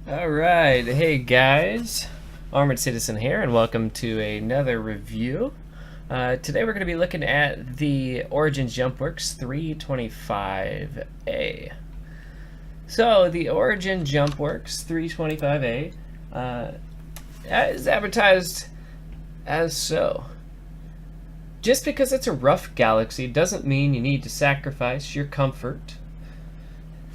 Alright, hey guys, ArmoredCitizen here, and welcome to another review. Today we're going to be looking at the Origin JumpWorks 325A. So, the Origin JumpWorks 325A is advertised as so. Just because it's a rough galaxy doesn't mean you need to sacrifice your comfort.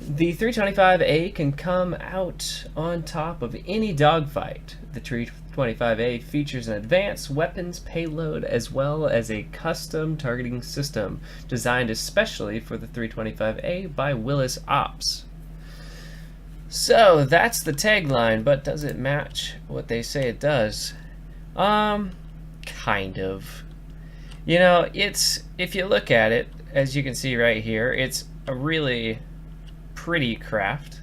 The 325A can come out on top of any dogfight. The 325A features an advanced weapons payload as well as a custom targeting system designed especially for the 325A by Willis Ops. So that's the tagline, but does it match what they say it does? Kind of. You know, if you look at it, as you can see right here, it's a really pretty craft,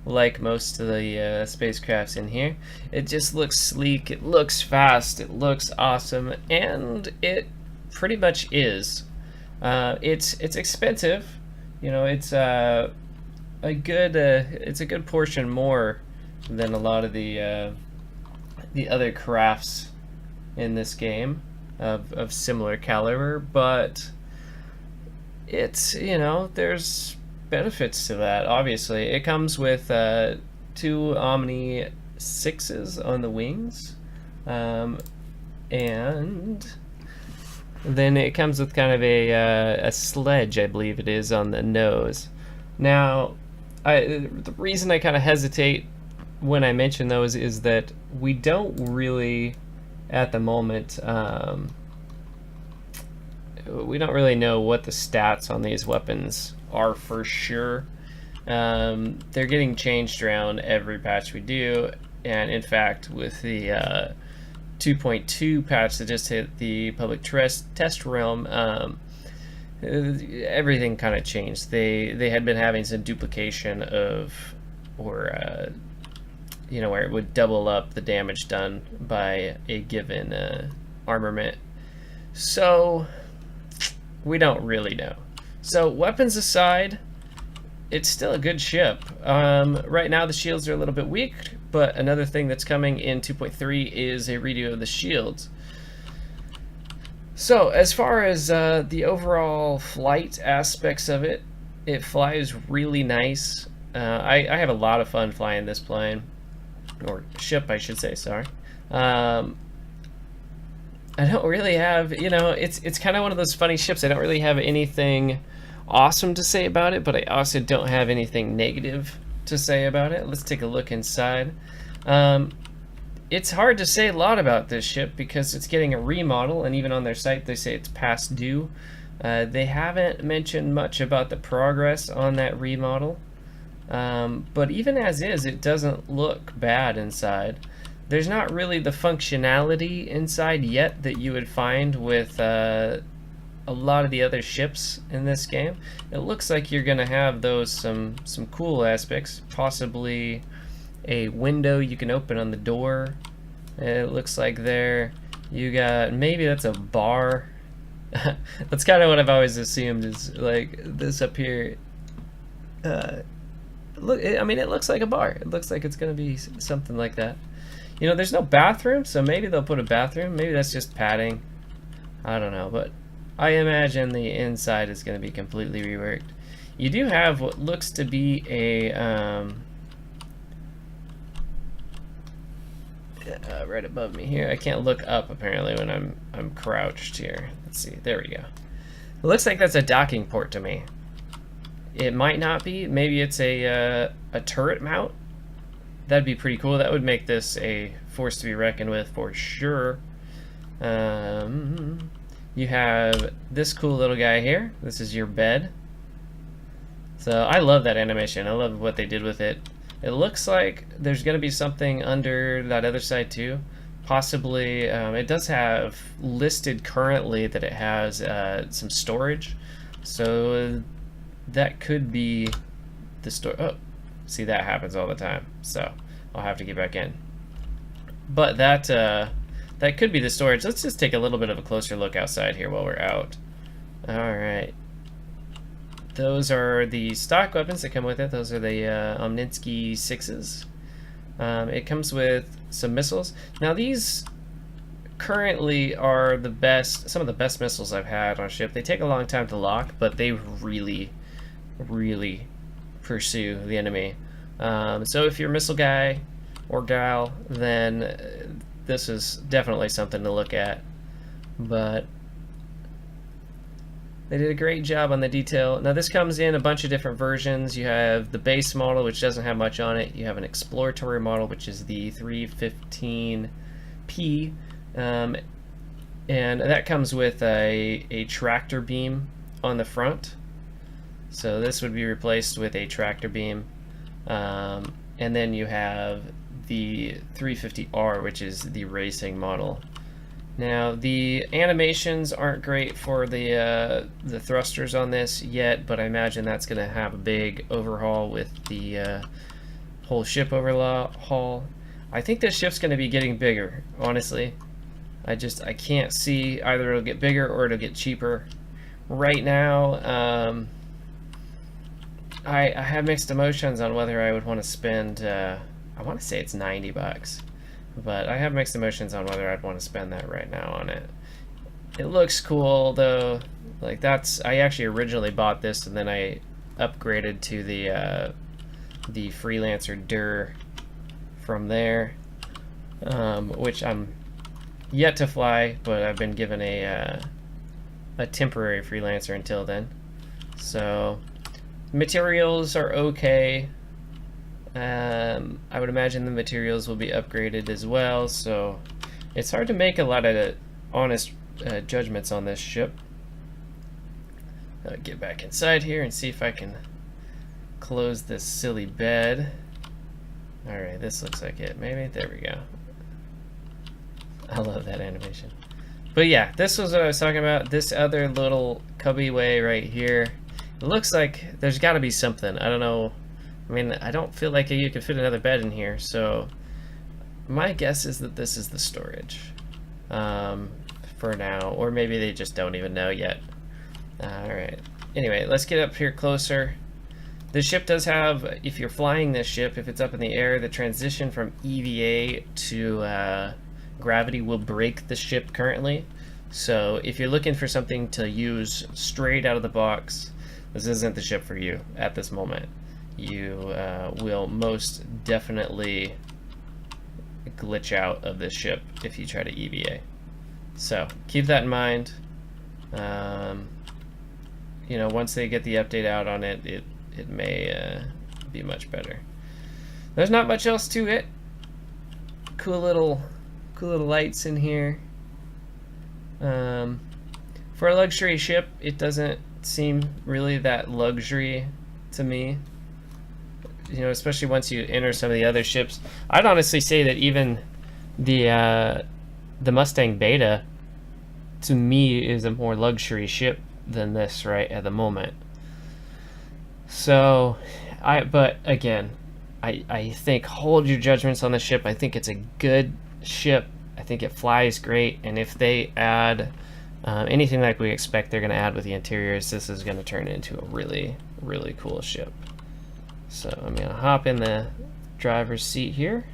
like most of the spacecrafts in here. It just looks sleek, it looks fast, it looks awesome, and it pretty much is. It's expensive, you know. It's a good portion more than a lot of the other crafts in this game of similar caliber, but it's, you know, there's benefits to that. Obviously it comes with 2 Omni 6s on the wings, and then it comes with kind of a sledge, I believe it is, on the nose. Now the reason I kind of hesitate when I mention those is that we don't really at the moment we don't really know what the stats on these weapons are for sure. They're getting changed around every patch we do, and in fact with the 2.2 patch that just hit the public test realm, everything kind of changed. They had been having some duplication of, or you know, where it would double up the damage done by a given armament. So we don't really know. So weapons aside, it's still a good ship. Right now the shields are a little bit weak, but another thing that's coming in 2.3 is a redo of the shields. So as far as the overall flight aspects of it, it flies really nice. I have a lot of fun flying this plane, or ship I should say, sorry. I don't really have, you know, it's kind of one of those funny ships. I don't really have anything awesome to say about it, but I also don't have anything negative to say about it. Let's take a look inside. It's hard to say a lot about this ship because it's getting a remodel, and even on their site they say it's past due. They haven't mentioned much about the progress on that remodel, but even as is, it doesn't look bad inside. There's not really the functionality inside yet that you would find with a lot of the other ships in this game. It looks like you're gonna have those some cool aspects, possibly a window you can open on the door. It looks like there you got, maybe that's a bar. That's kind of what I've always assumed, is like this up here. Look, I mean, it looks like a bar. It looks like it's gonna be something like that. You know, there's no bathroom, so maybe they'll put a bathroom. Maybe that's just padding. I don't know, but I imagine the inside is going to be completely reworked. You do have what looks to be a right above me here. I can't look up apparently when I'm crouched here. Let's see. There we go. It looks like that's a docking port to me. It might not be. Maybe it's a turret mount. That'd be pretty cool. That would make this a force to be reckoned with for sure. You have this cool little guy here. This is your bed. So I love that animation. I love what they did with it. It looks like there's going to be something under that other side too. Possibly, it does have listed currently that it has some storage. So that could be the store. Oh. See, that happens all the time, so I'll have to get back in. But that could be the storage. Let's just take a little bit of a closer look outside here while we're out. Alright. Those are the stock weapons that come with it. Those are the Omninsky 6s. It comes with some missiles. Now these currently are the best, some of the best missiles I've had on a ship. They take a long time to lock, but they really, really pursue the enemy. So if you're a missile guy or gal, then this is definitely something to look at. But they did a great job on the detail. Now this comes in a bunch of different versions. You have the base model, which doesn't have much on it. You have an exploratory model, which is the 315P. And that comes with a tractor beam on the front. So this would be replaced with a tractor beam. And then you have the 350R, which is the racing model. Now the animations aren't great for the thrusters on this yet, but I imagine that's going to have a big overhaul with the whole ship overhaul. I think this ship's going to be getting bigger, honestly. I can't see either it'll get bigger or it'll get cheaper. Right now, I have mixed emotions on whether I would want to spend, I want to say it's $90. But I have mixed emotions on whether I'd want to spend that right now on it. It looks cool though. Like I actually originally bought this and then I upgraded to the Freelancer Dur from there, which I'm yet to fly, but I've been given a temporary Freelancer until then. So materials are okay. I would imagine the materials will be upgraded as well, so it's hard to make a lot of honest judgments on this ship. I'll get back inside here and see if I can close this silly bed. Alright, this looks like it. Maybe? There we go. I love that animation. But yeah, this was what I was talking about. This other little cubby-way right here. It looks like there's got to be something. I don't know. I mean, I don't feel like you could fit another bed in here, so my guess is that this is the storage for now, or maybe they just don't even know yet. Alright, anyway, let's get up here closer. The ship does have, if you're flying this ship, if it's up in the air, the transition from EVA to gravity will break the ship currently. So if you're looking for something to use straight out of the box, this isn't the ship for you at this moment. You will most definitely glitch out of this ship if you try to EVA. So keep that in mind. You know, once they get the update out on it, it may be much better. There's not much else to it. Cool little lights in here. For a luxury ship, it doesn't seem really that luxury to me. You know, especially once you enter some of the other ships. I'd honestly say that even the Mustang Beta, to me, is a more luxury ship than this right at the moment. So, but again, I think hold your judgments on the ship. I think it's a good ship. I think it flies great, and if they add anything like we expect they're going to add with the interiors, this is going to turn into a really, really cool ship. So I'm going to hop in the driver's seat here.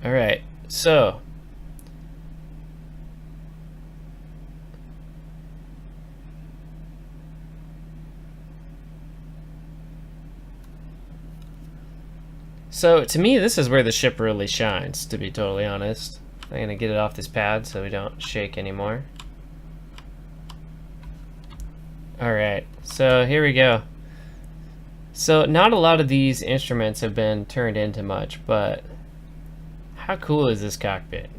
All right, so to me, this is where the ship really shines, to be totally honest. I'm going to get it off this pad so we don't shake anymore. Alright, so here we go. So not a lot of these instruments have been turned into much, but how cool is this cockpit?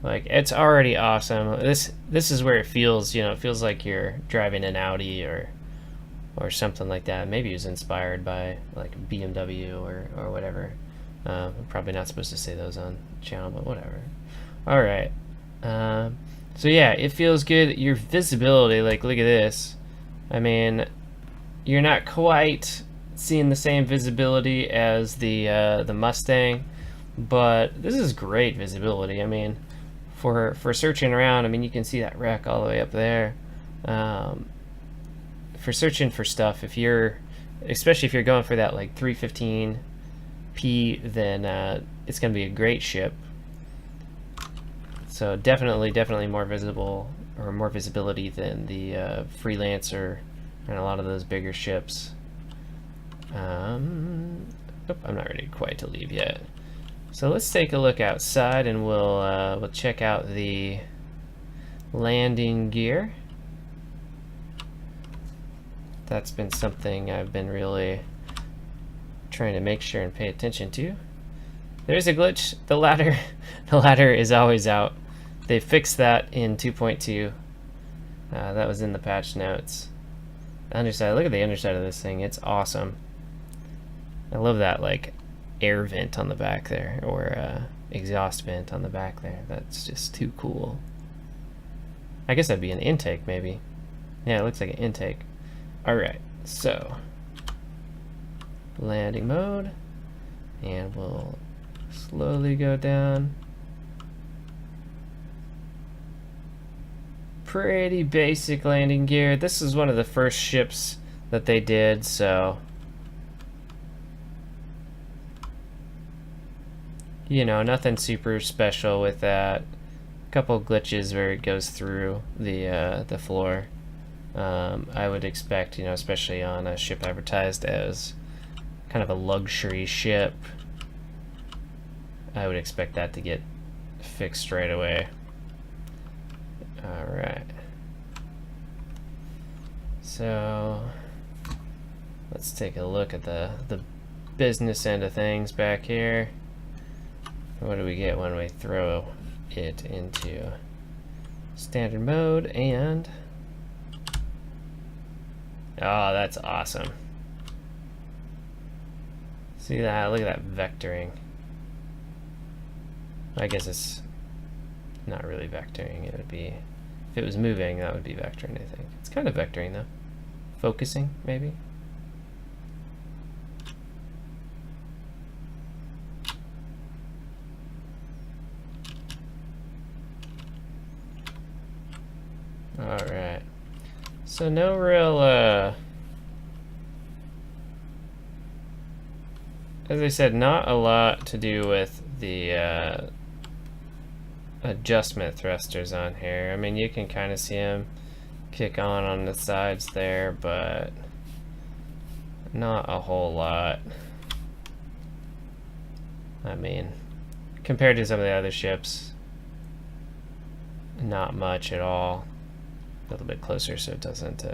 Like, it's already awesome. This is where it feels, you know, it feels like you're driving an Audi or something like that. Maybe it was inspired by like BMW or whatever. I'm probably not supposed to say those on the channel, but whatever. All right. So yeah, it feels good. Your visibility, like, look at this. I mean, you're not quite seeing the same visibility as the Mustang, but this is great visibility. I mean, for searching around, I mean, you can see that wreck all the way up there. For searching for stuff, especially if you're going for that like 315p, then it's going to be a great ship. So definitely more visible, or more visibility than the Freelancer and a lot of those bigger ships. I'm not ready quite to leave yet. So let's take a look outside, and we'll check out the landing gear. That's been something I've been really trying to make sure and pay attention to. There's a glitch. The ladder is always out. They fixed that in 2.2. That was in the patch notes. The underside. Look at the underside of this thing. It's awesome. I love that like air vent on the back there, or exhaust vent on the back there. That's just too cool. I guess that'd be an intake, maybe. Yeah, it looks like an intake. Alright, so landing mode, and we'll slowly go down. Pretty basic landing gear. This is one of the first ships that they did, so you know, nothing super special with that. A couple glitches where it goes through the floor. I would expect, you know, especially on a ship advertised as kind of a luxury ship, I would expect that to get fixed right away. Alright. So let's take a look at the business end of things back here. What do we get when we throw it into standard mode? And oh, that's awesome. See that? Look at that vectoring. I guess it's not really vectoring. It would be, if it was moving, that would be vectoring, I think. It's kind of vectoring though. Focusing, maybe. Alright. So no real, as I said, not a lot to do with the adjustment thrusters on here. I mean, you can kind of see them kick on the sides there, but not a whole lot. I mean, compared to some of the other ships, not much at all. A little bit closer so it doesn't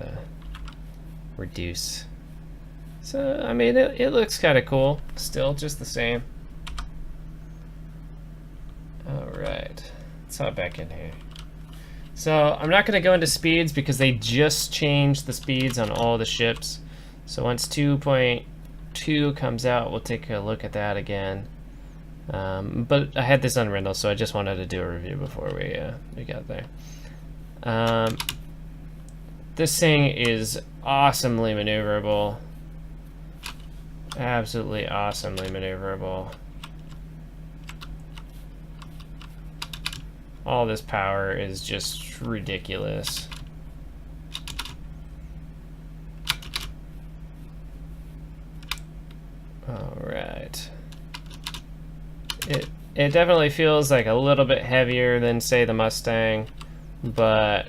reduce. So, I mean, it looks kind of cool. Still just the same. Alright, let's hop back in here. So, I'm not going to go into speeds because they just changed the speeds on all the ships. So once 2.2 comes out, we'll take a look at that again. But I had this on Rendell, so I just wanted to do a review before we got there. This thing is awesomely maneuverable. Absolutely awesomely maneuverable. All this power is just ridiculous. Alright. It definitely feels like a little bit heavier than, say, the Mustang, but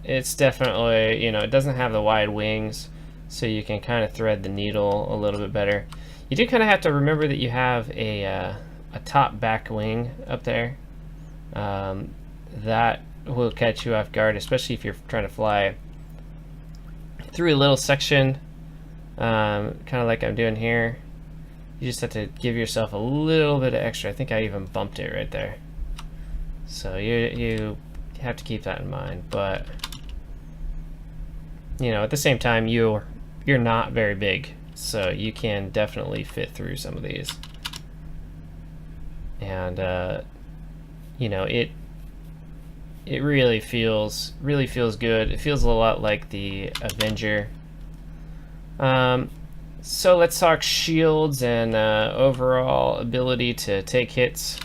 it's definitely, you know, it doesn't have the wide wings, so you can kind of thread the needle a little bit better. You do kind of have to remember that you have a top back wing up there. That will catch you off guard, especially if you're trying to fly through a little section, kind of like I'm doing here. You just have to give yourself a little bit of extra. I think I even bumped it right there. So you have to keep that in mind, but you know, at the same time, you're not very big, so you can definitely fit through some of these. And you know, it really feels good. It feels a lot like the Avenger. So let's talk shields and overall ability to take hits.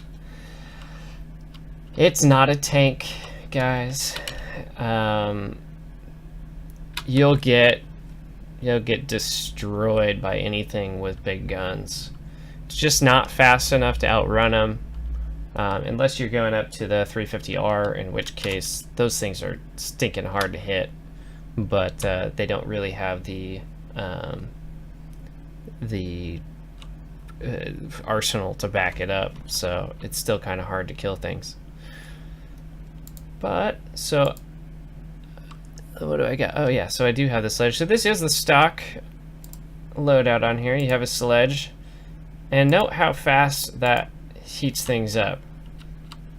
It's not a tank, guys. You'll get destroyed by anything with big guns. It's just not fast enough to outrun them, unless you're going up to the 350R, in which case those things are stinking hard to hit, but they don't really have the arsenal to back it up, so it's still kind of hard to kill things. But so what do I got? Oh yeah, so I do have the sledge. So this is the stock loadout on here. You have a sledge, and note how fast that heats things up.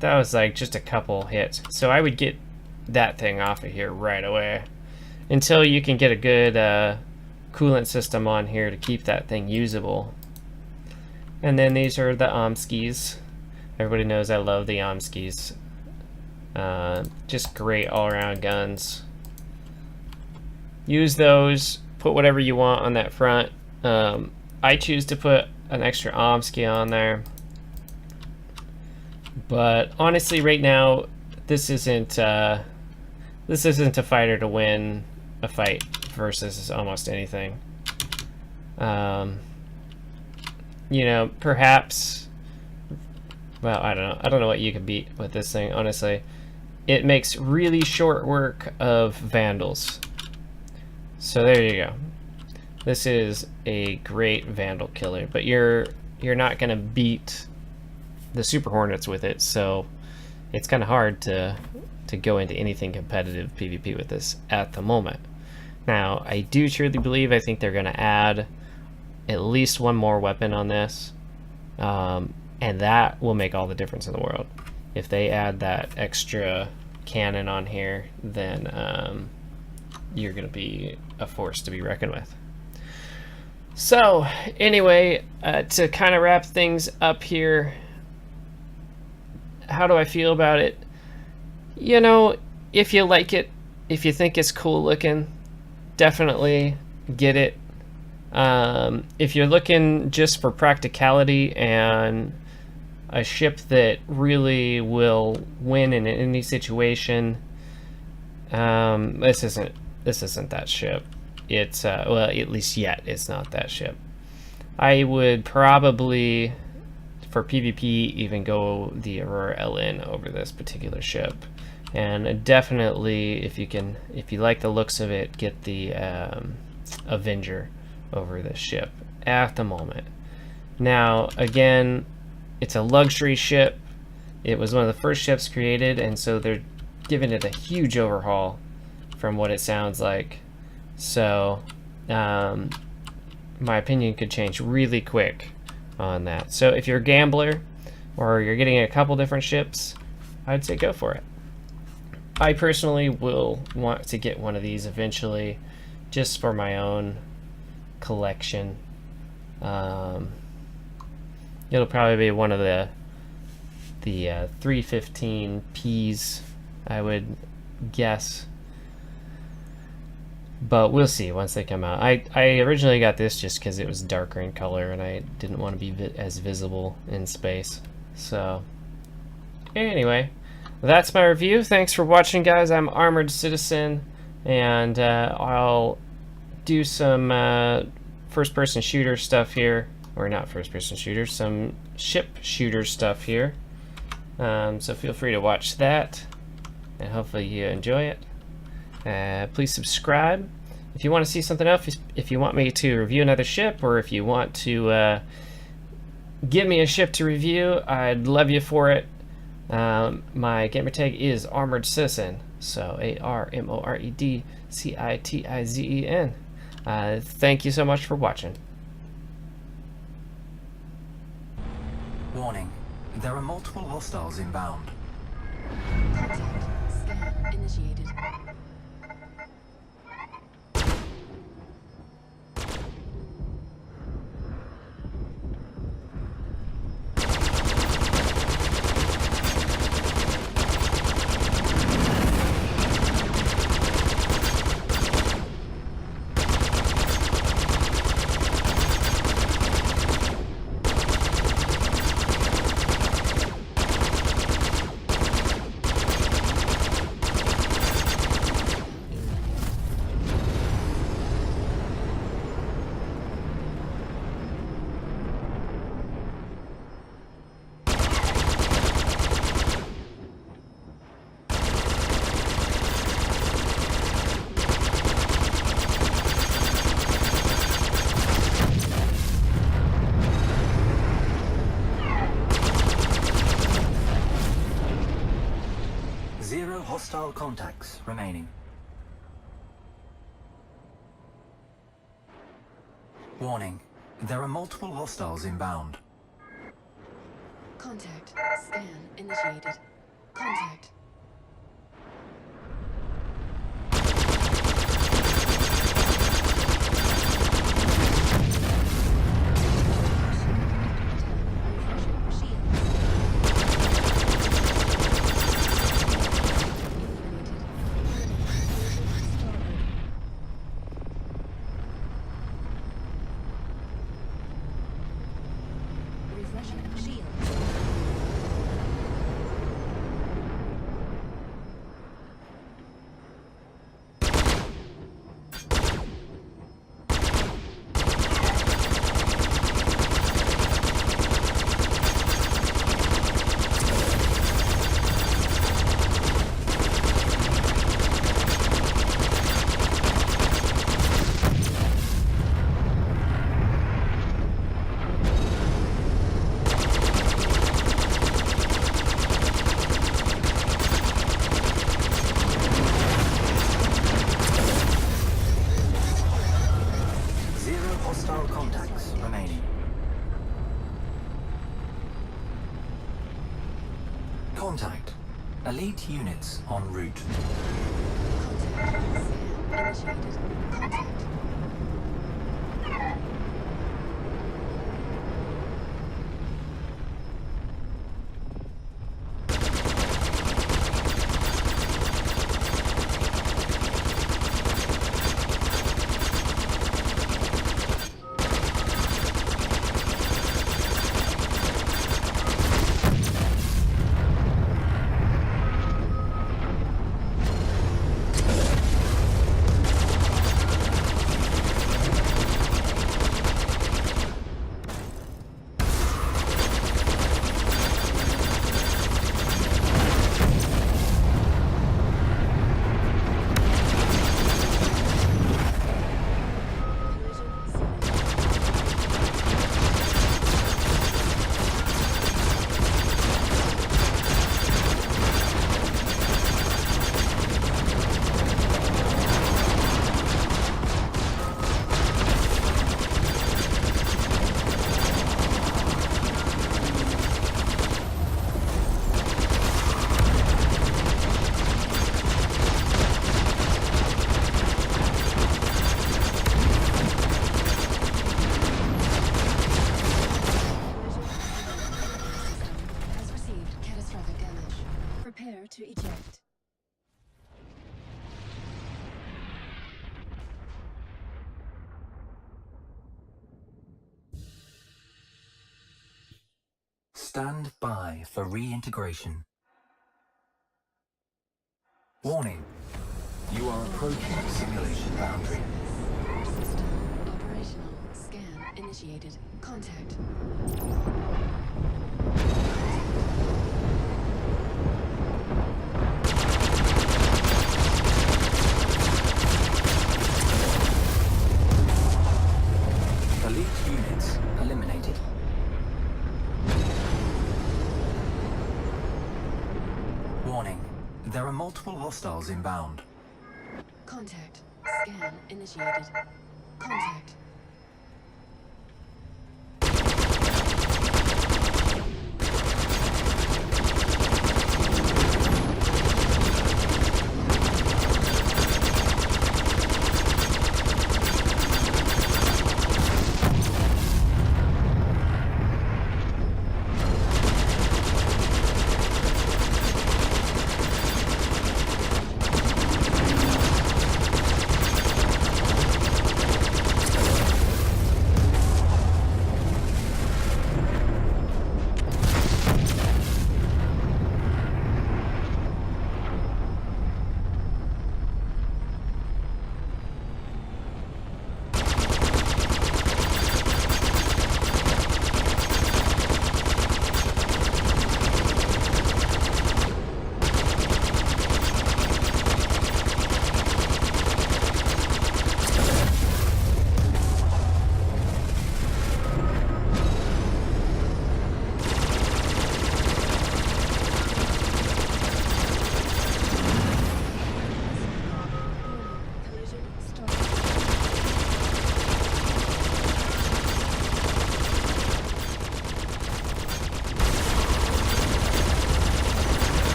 That was like just a couple hits. So I would get that thing off of here right away until you can get a good coolant system on here to keep that thing usable. And then these are the Omskis. Everybody knows I love the Omskis. Just great all-around guns. Use those, put whatever you want on that front. I choose to put an extra Omsky on there. But honestly, right now, this isn't a fighter to win a fight versus almost anything. You know, perhaps, well, I don't know. I don't know what you could beat with this thing, honestly. It makes really short work of Vandals. So there you go. This is a great Vandal killer, but you're not gonna beat the Super Hornets with it, so it's kind of hard to go into anything competitive PvP with this at the moment. Now, I do truly believe, I think they're gonna add at least one more weapon on this, and that will make all the difference in the world. If they add that extra cannon on here, then you're going to be a force to be reckoned with. So anyway, to kind of wrap things up here, how do I feel about it? You know, if you like it, if you think it's cool looking, definitely get it. If you're looking just for practicality and a ship that really will win in any situation, this isn't that ship. It's well, at least yet it's not that ship. I would probably, for PvP, even go the Aurora LN over this particular ship, and definitely if you like the looks of it, get the Avenger over this ship at the moment. Now again, it's a luxury ship. It was one of the first ships created, and so they're giving it a huge overhaul from what it sounds like. So my opinion could change really quick on that. So if you're a gambler or you're getting a couple different ships, I'd say go for it. I personally will want to get one of these eventually, just for my own collection. It'll probably be one of the 315Ps, I would guess. But we'll see once they come out. I originally got this just because it was darker in color and I didn't want to be as visible in space. So anyway, that's my review. Thanks for watching, guys. I'm ArmoredCitizen, and I'll do some first-person shooter stuff here. Or not first-person shooters, some ship shooter stuff here. So feel free to watch that, and hopefully you enjoy it. Please subscribe if you want to see something else. If you want me to review another ship, or if you want to give me a ship to review, I'd love you for it. My gamer tag is ArmoredCitizen, so ARMOREDCITIZEN. Thank you so much for watching. Warning, there are multiple hostiles inbound. Scan initiated. hostile contacts remaining. Warning, there are multiple hostiles inbound. Contact. Scan initiated. Contact. Refreshing shield. Hostile contacts remaining. Contact. Elite units en route. Contact. Scan initiated. Contact. Prepare to eject. Stand by for reintegration. Warning, you are approaching the simulation boundary. System operational. Scan initiated. Contact. Elite units eliminated. Warning, there are multiple hostiles inbound. Contact. Scan initiated. Contact.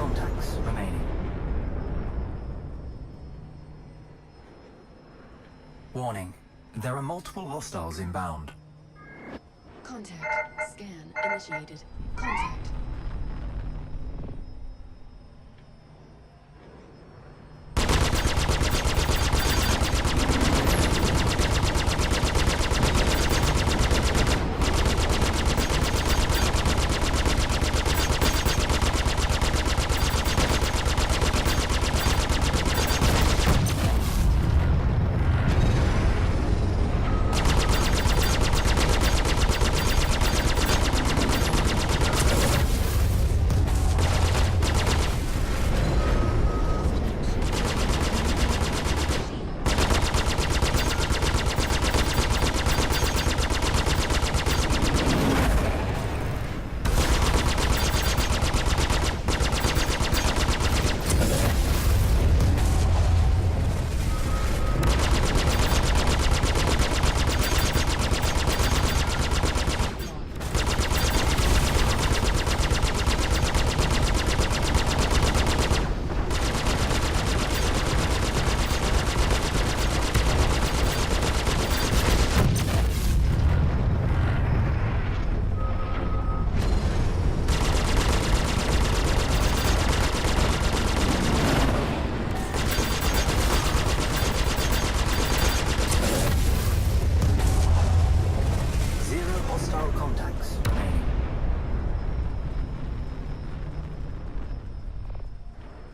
contacts remaining. Warning. There are multiple hostiles inbound. Contact. Scan initiated. Contact.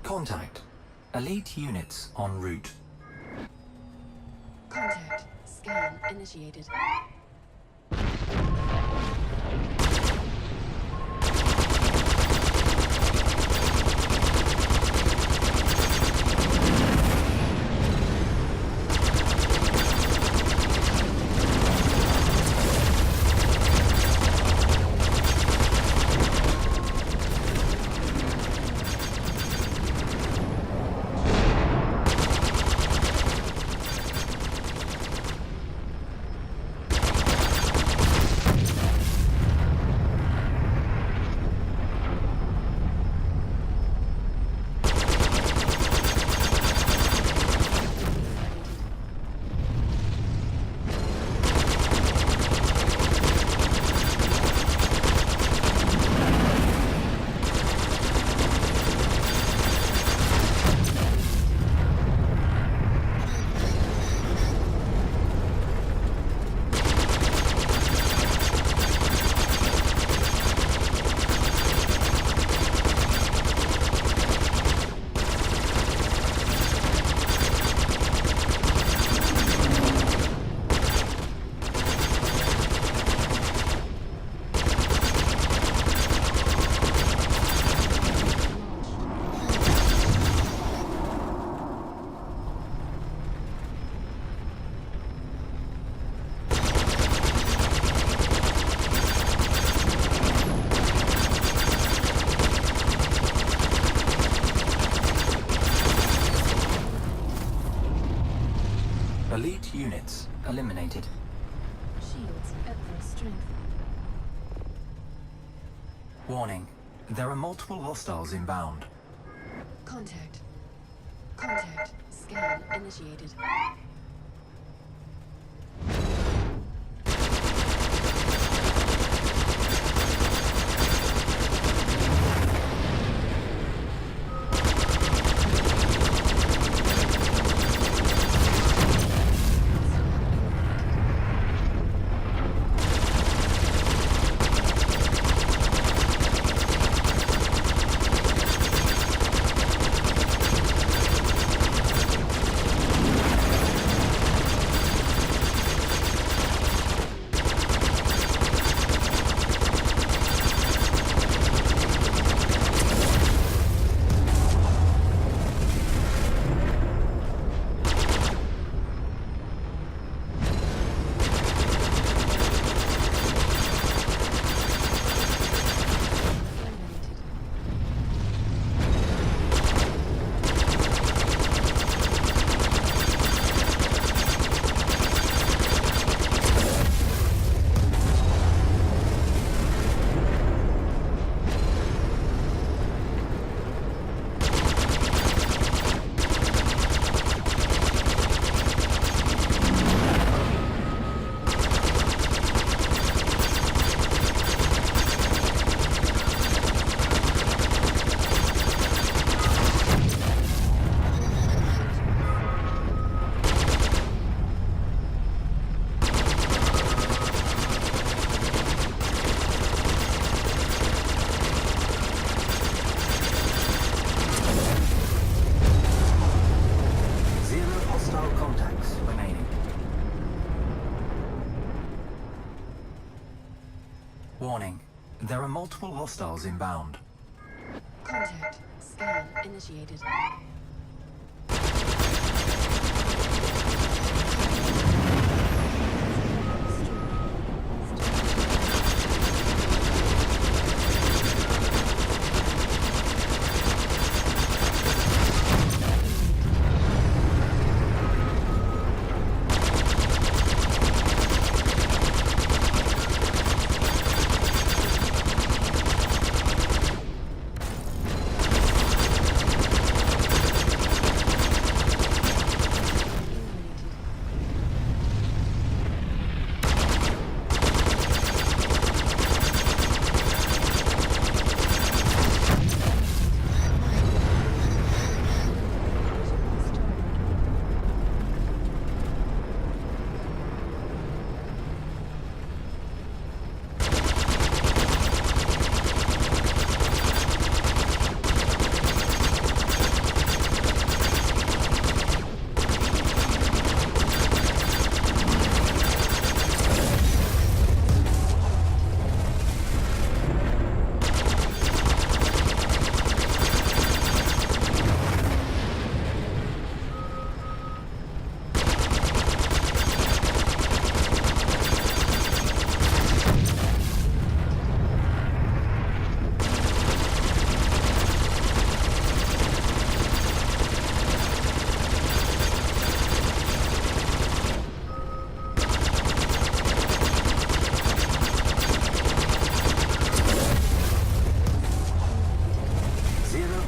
Contact. Elite units en route. Contact. Scan initiated. Elite units eliminated. Shields at full strength. Warning. There are multiple hostiles inbound. Contact. Contact. Scan initiated. multiple hostiles inbound. Contact. Scan initiated.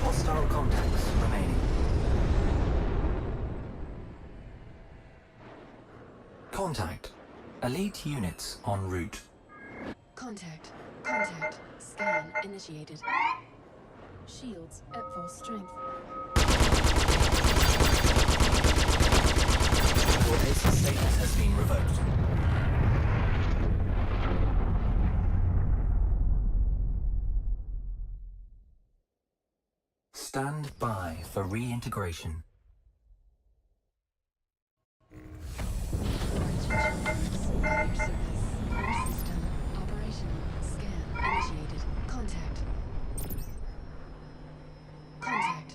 Hostile contacts remaining. Contact. Elite units en route. Contact. Contact. Scan initiated. Shields at full strength. Your base status has been revoked. Stand by for reintegration. Air service. Air system. Operational. Scan initiated. Contact. Contact.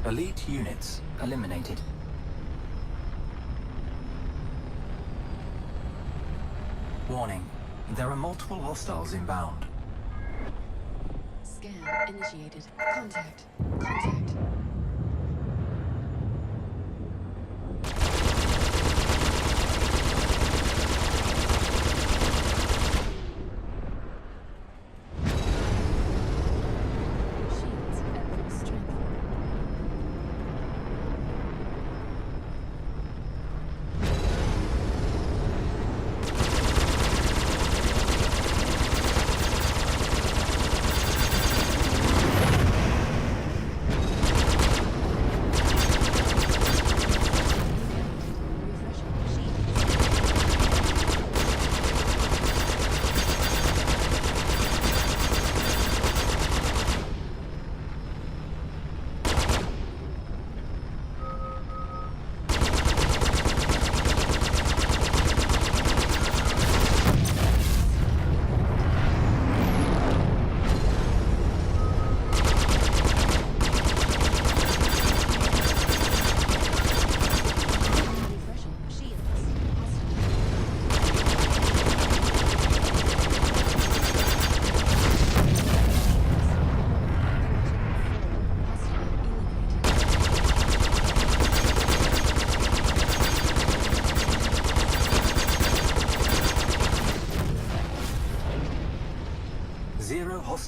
Elite units eliminated. Warning, there are multiple hostiles inbound. Scan initiated. Contact. Contact.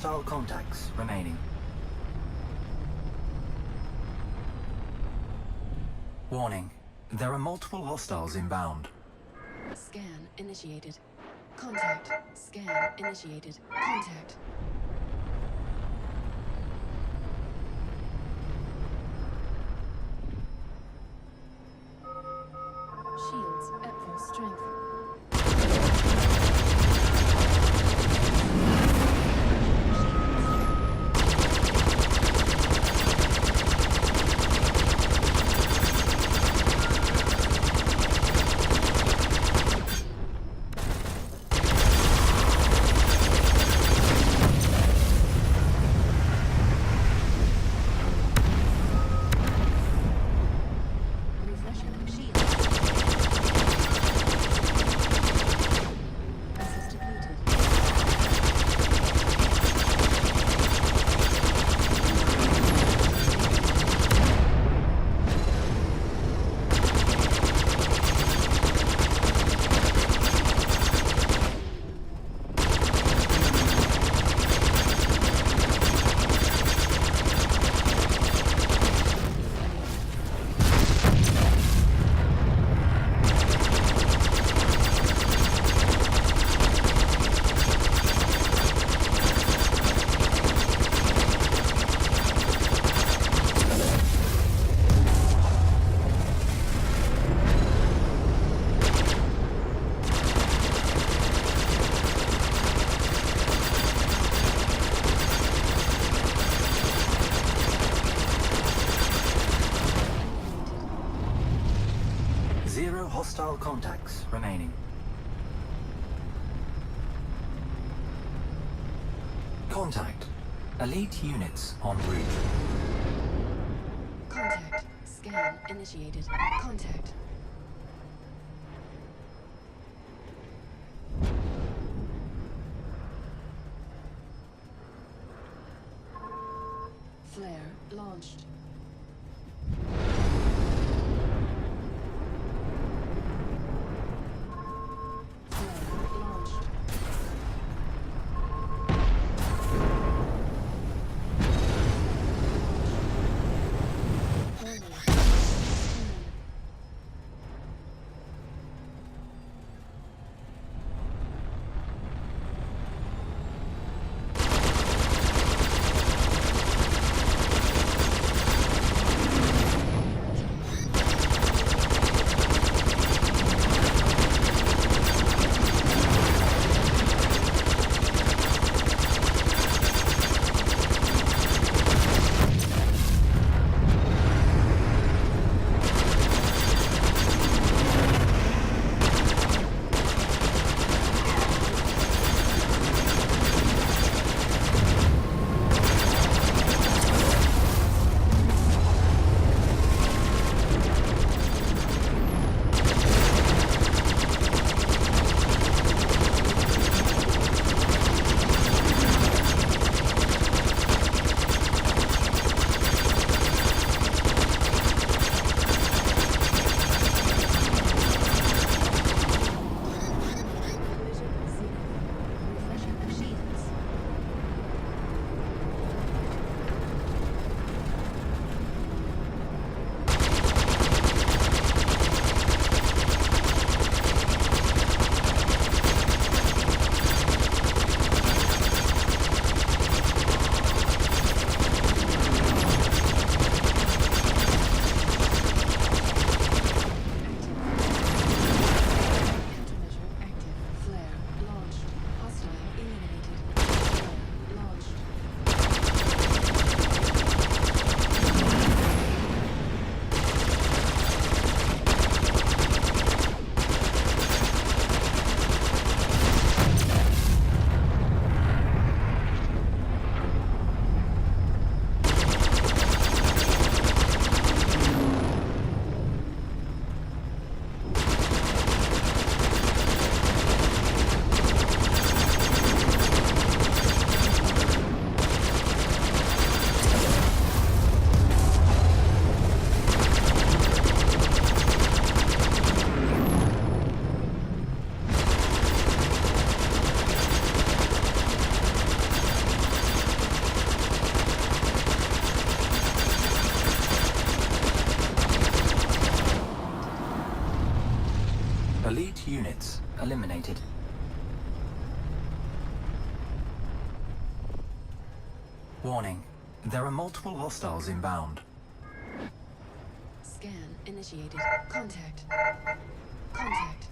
hostile contacts remaining. Warning. There are multiple hostiles inbound. Scan initiated. Contact. Scan initiated. Contact. Shields at full strength. Refreshing shield. Assist depleted. Zero hostile contacts remaining. Contact. Elite units en route. Contact. Scan initiated. Contact. Flare launched. Flare launched. Early. units eliminated. Warning. There are multiple hostiles inbound. Scan initiated. Contact. Contact.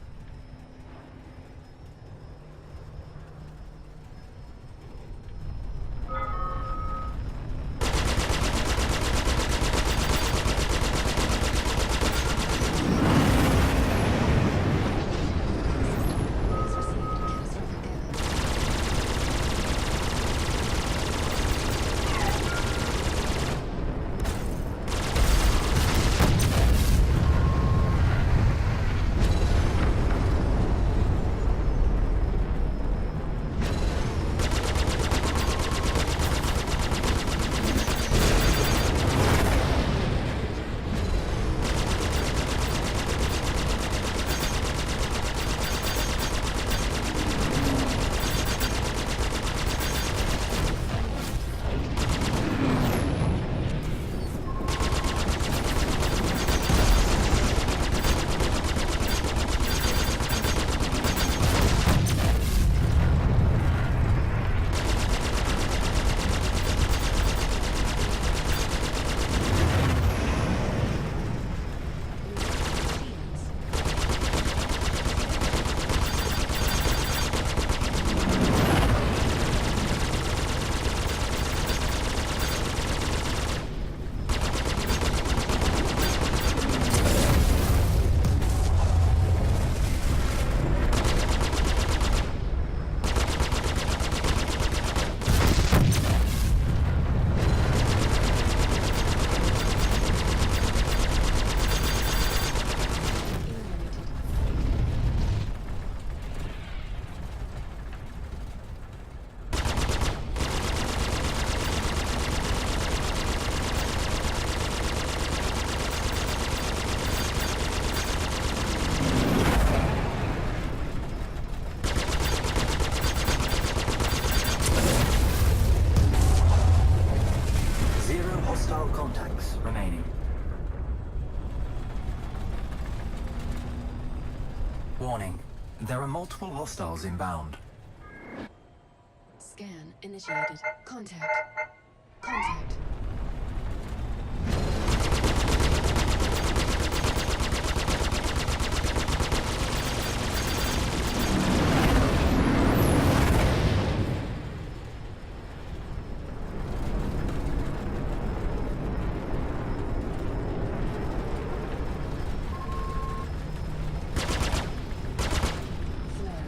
Has received catastrophic error. Hostile contacts remaining. Warning. There are multiple hostiles inbound. Scan initiated. Contact. Contact. Flare.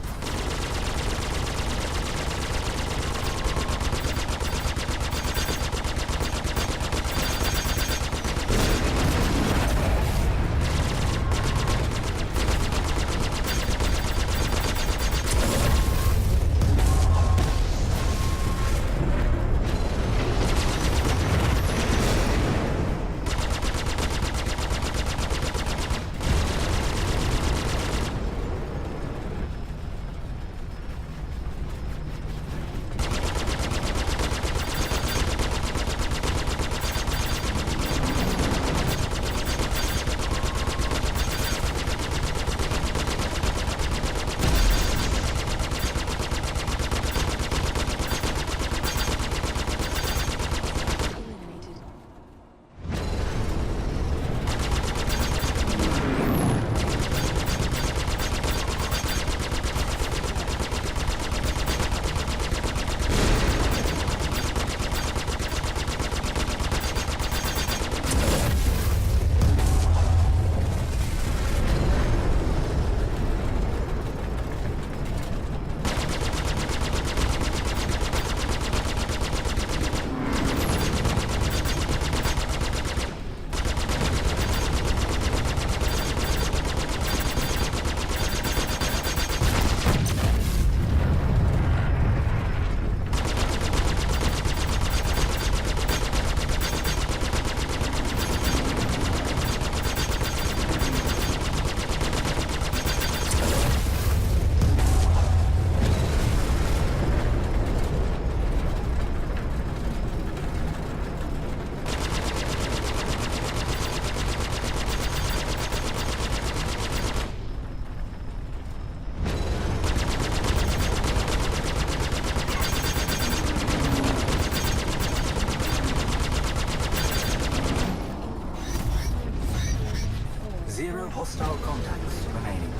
0 hostile contacts remaining.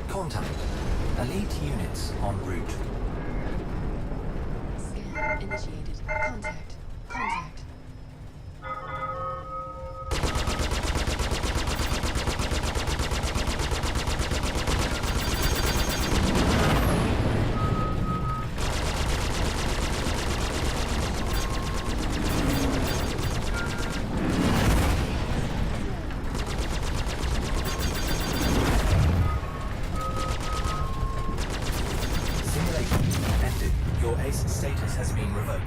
Contact. Elite units en route. Scan initiated. Contact. Contact. Simulation ended. Your ACE status has been revoked.